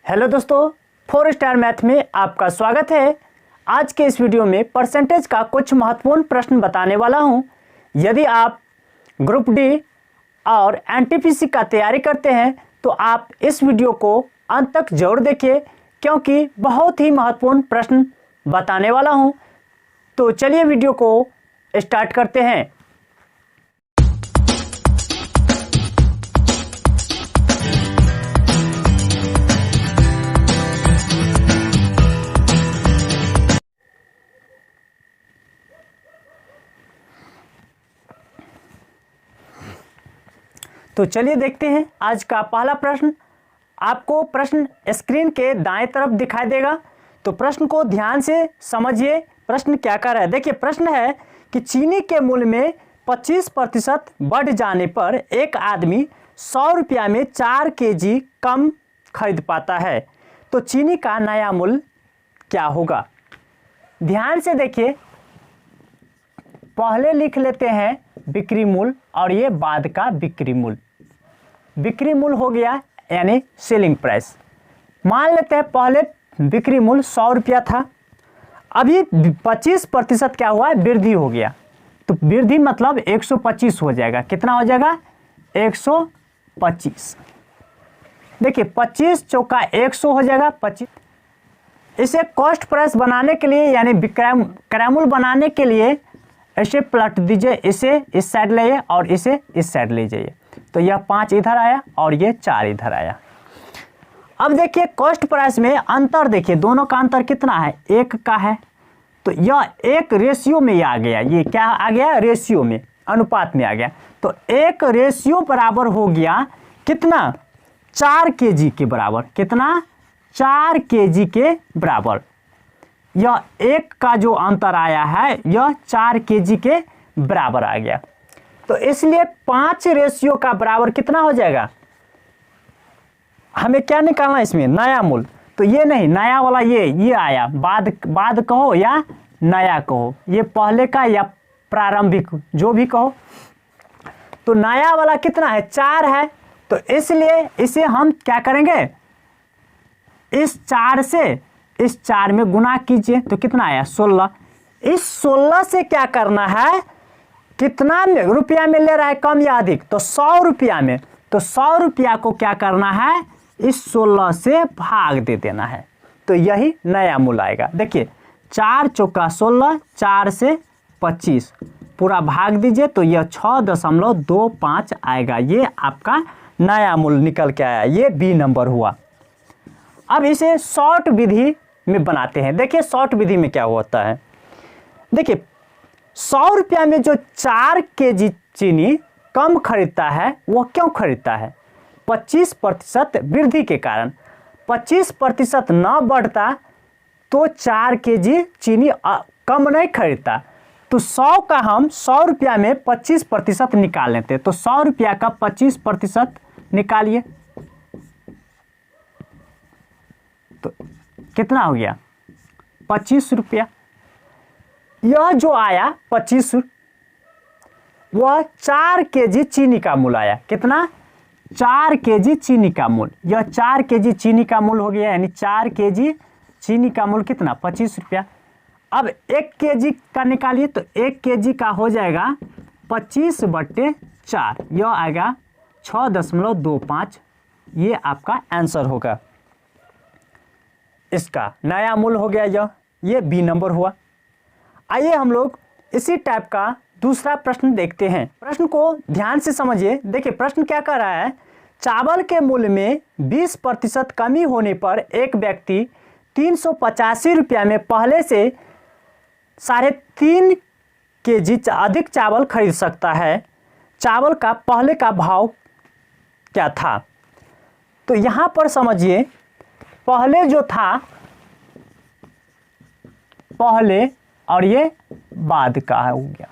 Hello दोस्तों, 4 star math में आपका स्वागत है। आज के इस वीडियो में परसेंटेज का कुछ महत्वपूर्ण प्रश्न बताने वाला हूं। यदि आप ग्रुप डी और एनटीपीसी का तैयारी करते हैं तो आप इस वीडियो को अंत तक जरूर देखिए, क्योंकि बहुत ही महत्वपूर्ण प्रश्न बताने वाला हूं। तो चलिए वीडियो को स्टार्ट करते हैं। तो चलिए देखते हैं आज का पहला प्रश्न। आपको प्रश्न स्क्रीन के दाएं तरफ दिखाई देगा, तो प्रश्न को ध्यान से समझिए। प्रश्न क्या कर रहा है, देखिए प्रश्न है कि चीनी के मूल्य में 25% बढ़ जाने पर एक आदमी 100 रुपया में 4 केजी कम खरीद पाता है, तो चीनी का नया मूल्य क्या होगा। ध्यान से देखिए, पहले लिख लेते हैं बिक्री मूल्य और ये बाद का बिक्री मूल्य। बिक्री मूल्य हो गया यानी सेलिंग प्राइस। मान लेते हैं पहले बिक्री मूल्य 100 रुपया था, अभी 25% क्या हुआ है, वृद्धि हो गया। तो वृद्धि मतलब 125 हो जाएगा। कितना हो जाएगा, 125। देखिए 25 चौका 100 हो जाएगा 25। इसे कॉस्ट प्राइस बनाने के लिए यानी क्रय मूल्य बनाने के लिए ऐसे पलट दीजिए, इसे इस साइड ले जाइए और इसे इस साइड ले जाइए। तो यह 5 इधर आया और ये 4 इधर आया। अब देखिए कॉस्ट प्राइस में अंतर, देखिए दोनों का अंतर कितना है, 1 का है। तो यह एक रेशियो में आ गया, ये क्या आ गया, रेशियो में, अनुपात में आ गया। तो एक रेशियो बराबर हो गया कितना, 4 केजी के बराबर। कितना, 4 केजी के बराबर। यह 1 का जो अंतर आया है यह 4 केजी के बराबर आ गया। तो इसलिए 5 रेशियो का बराबर कितना हो जाएगा, हमें क्या निकालना है इसमें, नया मूल्य। तो ये नहीं, नया वाला ये आया, बाद कहो या नया कहो, ये पहले का या प्रारंभिक जो भी कहो। तो नया वाला कितना है, 4 है। तो इसलिए इसे हम क्या करेंगे, इस 4 से इस 4 में गुना कीजिए तो कितना आया, 16। इस 16 से क्या करना है, कितना रुपया में ले रहा है, कम या अधिक, तो 100 रुपया में। तो 100 रुपया को क्या करना है, इस 16 से भाग दे देना है। तो यही नया मूल्य आएगा। देखिए 4 चौका 16, 4 से 25 पूरा भाग दीजिए तो यह 6.25 आएगा। ये आपका नया मूल्य निकल के आया, ये बी नंबर हुआ। अब इसे शॉर्ट विधि में बनाते हैं। देखिए शॉर्ट विधि में क्या होता है, देखिए 100 रुपया में जो 4 केजी चीनी कम खरीदता है वो क्यों खरीदता है, 25% वृद्धि के कारण। 25% न बढ़ता तो 4 केजी चीनी कम नहीं खरीदता। तो 100 का हम 100 रुपया में 25% निकाल लेते, तो 100 रुपया का 25% निकालिए तो कितना हो गया, 25 रुपया। यह जो आया 25, वह 4 केजी चीनी का मूल्य आया। कितना, 4 केजी चीनी का मूल्य। यह 4 केजी चीनी का मूल्य हो गया, यानी 4 केजी चीनी का मूल्य कितना, 25 रुपया। अब 1 केजी का निकालिए तो 1 केजी का हो जाएगा 25/4, यह आएगा 6.25। ये आपका आंसर होगा। इसका नया मूल्य हो गया ये बी नंबर हुआ। आइए हम लोग इसी टाइप का दूसरा प्रश्न देखते हैं। प्रश्न को ध्यान से समझिए। देखिए प्रश्न क्या कर रहा है, चावल के मूल्य में 20% कमी होने पर एक व्यक्ति 385 रुपया में पहले से 3.5 केजी अधिक चावल खरीद सकता है। चावल का पहले का भाव क्या था। तो यहाँ पर समझिए, पहले जो था, पहले और ये बाद का हो गया।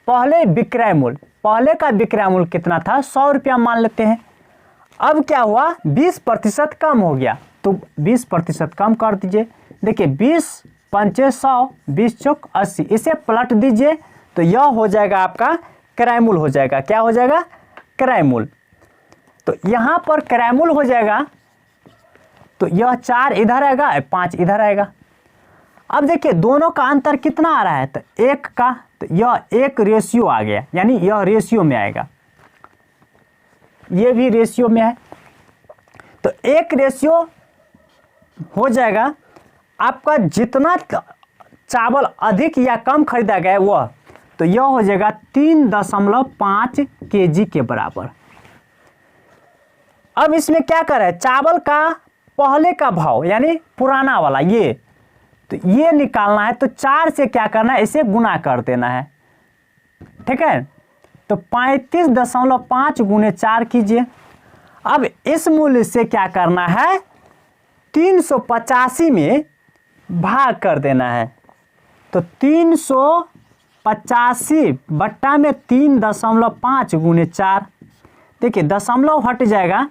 पहले विक्रय मूल्य, पहले का विक्रय मूल्य कितना था, 100 रुपया मान लेते हैं। अब क्या हुआ, 20% कम हो गया, तो 20% कम कर दीजिए। देखिए 20 पंचे 100, 20 चौक 80, इसे पलट दीजिए तो यह हो जाएगा आपका क्रय मूल्य हो जाएगा। क्या हो जाएगा, क्रय मूल्य। तो यहाँ पर क्रय मूल्य हो जाएगा तो यह 4 इधर आएगा, 5 इधर आएगा। अब देखिए दोनों का अंतर कितना आ रहा है, तो 1 का, तो यह 1 रेशियो आ गया, यानी यह रेशियो में आएगा, ये भी रेशियो में है। तो 1 रेशियो हो जाएगा आपका, जितना चावल अधिक या कम खरीदा गया है वह, तो यह हो जाएगा 3.5 kg के बराबर। अब इसमें क्या करें, चावल का पहले का भाव यानी पुराना वाला ये, तो ये निकालना है, तो 4 से क्या करना है, इसे गुना कर देना है, ठीक है। तो 35.5 गुने 4 कीजिए। अब इस मूल्य से क्या करना है, 385 में भाग कर देना है। तो 385 बट्टा में 3.5 गुने 4, देखिए दशमलव हट जाएगा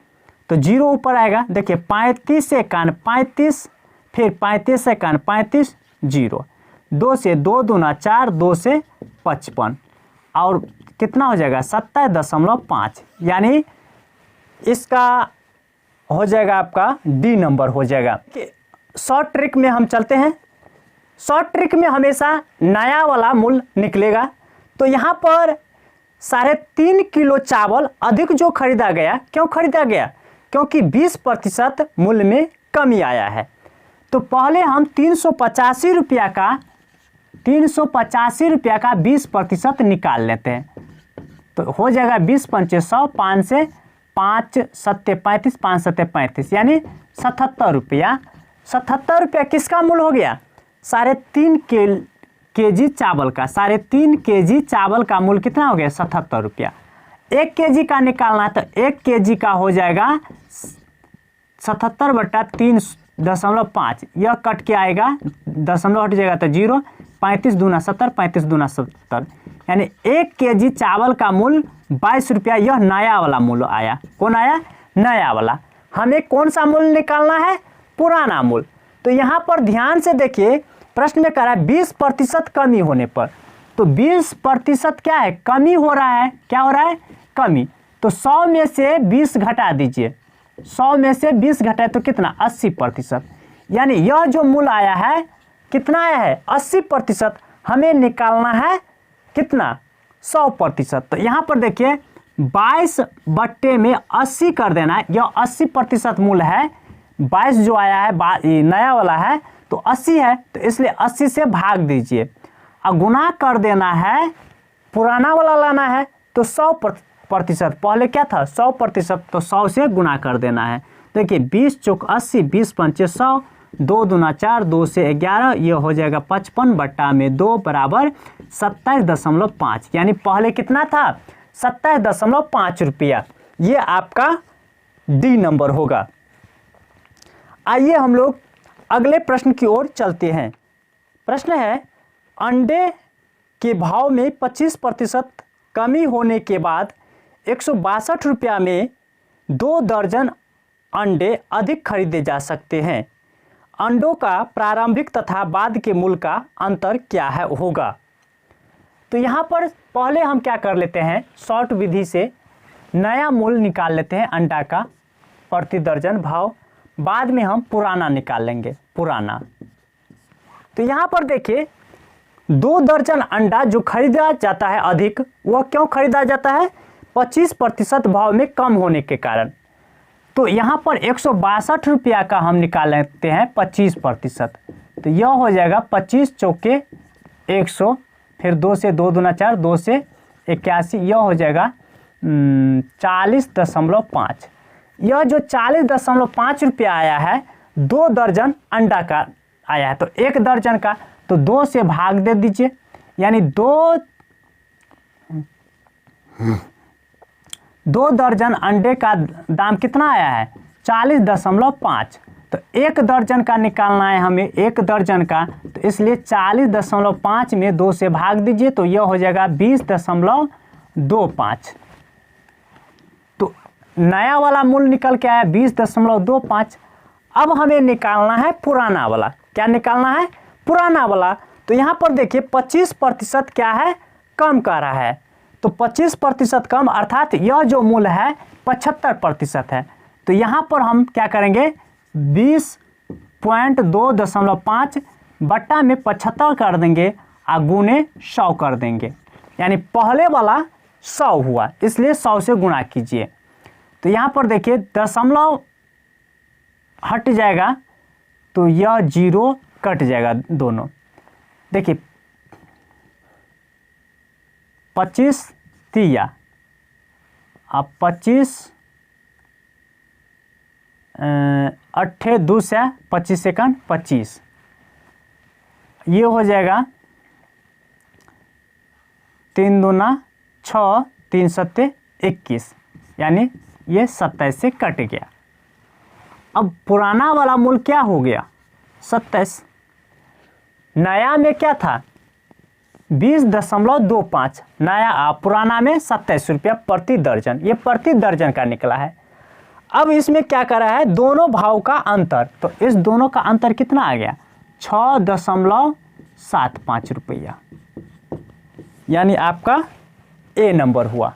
तो 0 ऊपर आएगा। देखिए 35 से 35, फिर 35 से 35, 0, 2 से 2 दूना 4, 2 से 55, और कितना हो जाएगा 27.5, यानी इसका हो जाएगा आपका डी नंबर हो जाएगा। शॉर्ट ट्रिक में हम चलते हैं। शॉर्ट ट्रिक में हमेशा नया वाला मूल्य निकलेगा। तो यहाँ पर 3.5 किलो चावल अधिक जो खरीदा गया, क्यों खरीदा गया, क्योंकि 20% मूल्य में कमी आया है। तो पहले हम 385 रुपया का 20% निकाल लेते हैं, तो हो जाएगा 20 पंचे 100, 5 से 5 सत्ते 35, 5 सत्ते 35, यानी 77 रुपया। 77 रुपया किसका मूल्य हो गया, 3.5 kg चावल का। 3.5 kg चावल का मूल्य कितना हो गया, 77 रुपया। 1 kg का निकालना है, तो 1 kg का हो जाएगा 77/3.5, यह कट के आएगा, दशमलव हट जाएगा तो 0, 35 दूना 70, 35 दूना 70, यानी 1 kg चावल का मूल्य 22 रुपया। यह नया वाला मूल्य आया। कौन आया, नया वाला। हमें कौन सा मूल्य निकालना है, पुराना मूल्य। तो यहाँ पर ध्यान से देखिए, प्रश्न में कह रहा है 20% कमी होने पर, तो 20% क्या है, कमी हो रहा है। क्या हो रहा है, कमी। तो 100 में से 20 घटा दीजिए, 100 में से 20 घटाए तो कितना, 80%, यानी यह जो मूल्य आया है कितना आया है, 80%। हमें निकालना है कितना, 100%। तो यहाँ पर देखिए 22 में 80 कर देना है, यह 80% मूल्य है। 22 जो आया है नया वाला है तो 80 है, तो इसलिए 80 से भाग दीजिए और गुना कर देना है, पुराना वाला लाना है तो 100%। पहले क्या था, 100%, तो 100 से गुना कर देना है। देखिए 20 चौक 80, 20 पंचे 100, 2 दूना 4, 2 से 11, ये हो जाएगा 55 बट्टा में 2 बराबर 27.5, यानी पहले कितना था, 27.5 रुपया। ये आपका डी नंबर होगा। आइए हम लोग अगले प्रश्न की ओर चलते हैं। प्रश्न है, अंडे के भाव में 25% कमी होने के बाद 162 रुपया में 2 दर्जन अंडे अधिक खरीदे जा सकते हैं। अंडों का प्रारंभिक तथा बाद के मूल्य का अंतर क्या है होगा। तो यहाँ पर पहले हम क्या कर लेते हैं, शॉर्ट विधि से नया मूल्य निकाल लेते हैं अंडा का प्रति दर्जन भाव, बाद में हम पुराना निकाल लेंगे, पुराना। तो यहाँ पर देखिए 2 दर्जन अंडा जो खरीदा जाता है अधिक, वह क्यों खरीदा जाता है, 25% भाव में कम होने के कारण। तो यहाँ पर 162 रुपया का हम निकाल लेते हैं 25%, तो यह हो जाएगा 25 चौके 100, फिर 2 से 2 दूना 4, 2 से 81, यह हो जाएगा 40.5। यह जो 40.5 रुपया आया है 2 दर्जन अंडा का आया है, तो 1 दर्जन का तो 2 से भाग दे दीजिए, यानी 2 दर्जन अंडे का दाम कितना आया है, 40.5। तो 1 दर्जन का निकालना है हमें, 1 दर्जन का, तो इसलिए 40.5 में 2 से भाग दीजिए, तो यह हो जाएगा 20.25। तो नया वाला मूल्य निकल के आया 20.25। अब हमें निकालना है पुराना वाला। क्या निकालना है, पुराना वाला। तो यहाँ पर देखिए 25% क्या है, कम कर रहा है, तो 25% कम, अर्थात यह जो मूल्य है 75% है। तो यहाँ पर हम क्या करेंगे, 20.2.5 बट्टा में 75 कर देंगे और गुने 100 कर देंगे, यानी पहले वाला 100 हुआ, इसलिए 100 से गुणा कीजिए। तो यहाँ पर देखिए दशमलव हट जाएगा तो यह 0 कट जाएगा दोनों। देखिए 25 तिया, अब 25 अट्ठे 2 से 25 सेकंड 25, ये हो जाएगा 3 दूना 6, 3 सत्ते 21, यानी ये 27 से कट गया। अब पुराना वाला मूल क्या हो गया 27, नया में क्या था 20.25, नया पुराना में 27 रुपया प्रति दर्जन, ये प्रति दर्जन का निकला है। अब इसमें क्या करा है दोनों भाव का अंतर, तो इस दोनों का अंतर कितना आ गया 6.75 रुपया, यानी आपका ए नंबर हुआ।